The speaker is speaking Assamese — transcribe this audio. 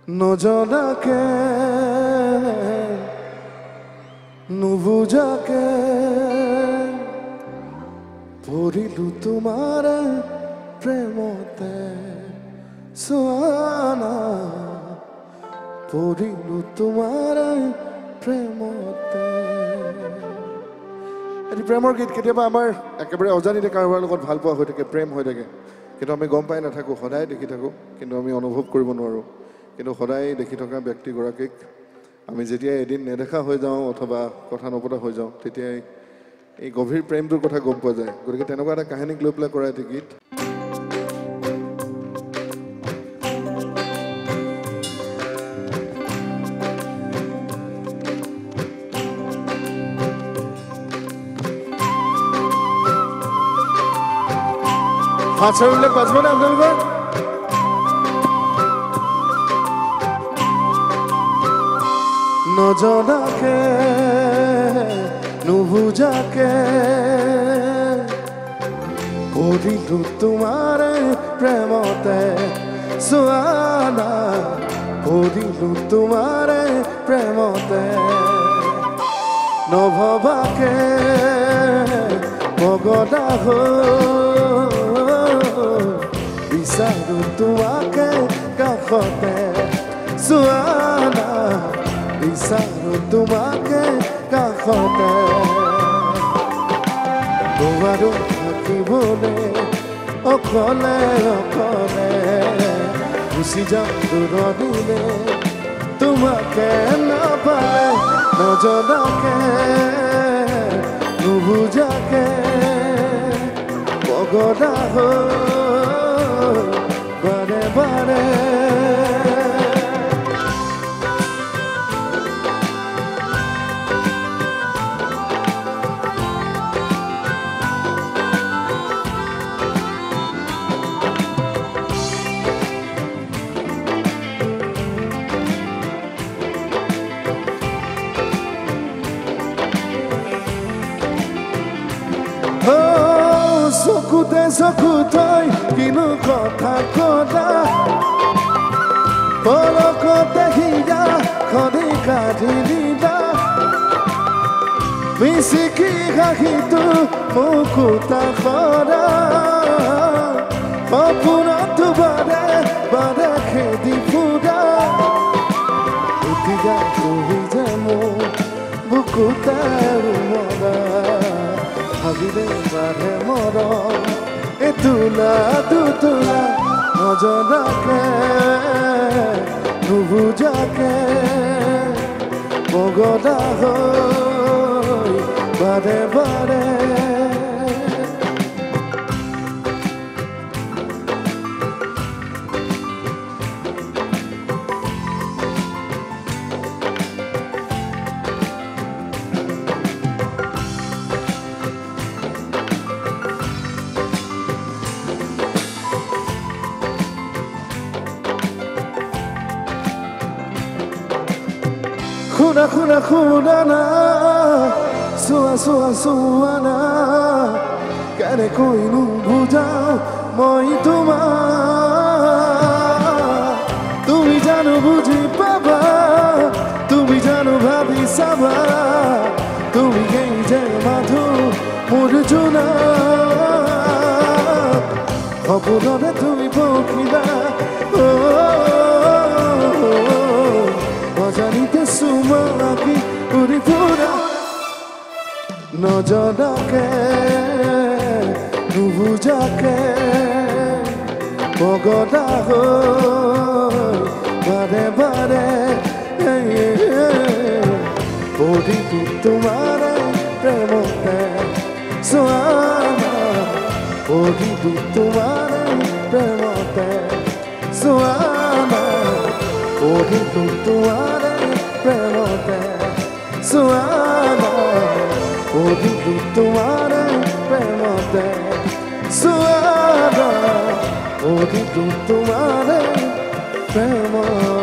নজনাকে নুবুজাকে পড়িলু তোমাৰ প্ৰেমতে সোয়ানা পড়িলু তোমাৰ প্ৰেমতে। এটি প্ৰেমৰ গীত। কেতিয়াবা আমাৰ একেবাৰে অজানিতে কাৰোবাৰ লগত ভাল পোৱা হৈ থাকে, প্ৰেম হৈ থাকে, কিন্তু আমি গম পাই নাথাকোঁ, সদায় দেখি থাকোঁ কিন্তু আমি অনুভৱ কৰিব নোৱাৰোঁ। কিন্তু সদায় দেখি থকা ব্যক্তিগৰাকীক আমি যেতিয়া এদিন নেদেখা হৈ যাওঁ অথবা কথা নপতা হৈ যাওঁ, তেতিয়াই এই গভীৰ প্ৰেমটোৰ কথা গম পোৱা যায়। গতিকে তেনেকুৱা এটা কাহিনীক লৈ পেলাই কৰা এটি গীত। হাত চাৰিবিলাক বাজব নে আপোনালোকৰ? নজনাকে নুবুজাকে পড়িলু তোমাৰ প্ৰেমতে সোয়ানা পড়িলু তোমাৰ প্ৰেমতে। নভবাকে পগদা বিচাৰো তোমাকে কাষতে সোৱানা বিচাৰো তোমাকে কাষতে। নোৱাৰো থাকিবলৈ অকলে অকলে গুচি যাম দূৰণিলে তোমাকে নাপালে। নজনাকে নুবুজাকে পগদা বাৰে বাৰে। চকুতে চকু থৈ কিনো কথা কলা পলকতে হিয়া খনি কাঢ়ি নিলা মিচিকি হাঁহিটো মুকুতা সৰা সপোনতো বাৰে বাৰে খেদি ফুৰা এতিয়া তুমি যে মোৰ বুকুতে মৰা ভাবিলে বাঢ়ে মৰম এতোলা দুতোলা। নজনাকে নুবুজাকে পগদা হৈ বাৰে বাৰে। শুনা শুনা শুনা না চোৱা চোৱা চোৱা না কেনেকৈ নুবুজাও মই তোমাক। তুমি জানো বুজি পাবা, তুমি জানো ভাবি চাবা, তুমি এই যে মাথো মোৰ জোনা। সপোনতে তুমি পখিলা অজানিতে সুমাকি উৰি ফুৰা। নজনাকে নুবুজাকে পগদা হৈ বাৰে বাৰে পড়িলু তোমাৰ প্ৰেমতে সোৱানা পড়িলু তোমাৰ প্ৰেমতে সোৱানা পড়িলু তোমাৰ প্ৰেমতে সোৱানা পড়িলু তোমাৰ প্ৰেমতে সোৱানা পড়িলু তোমাৰ প্ৰেমতে।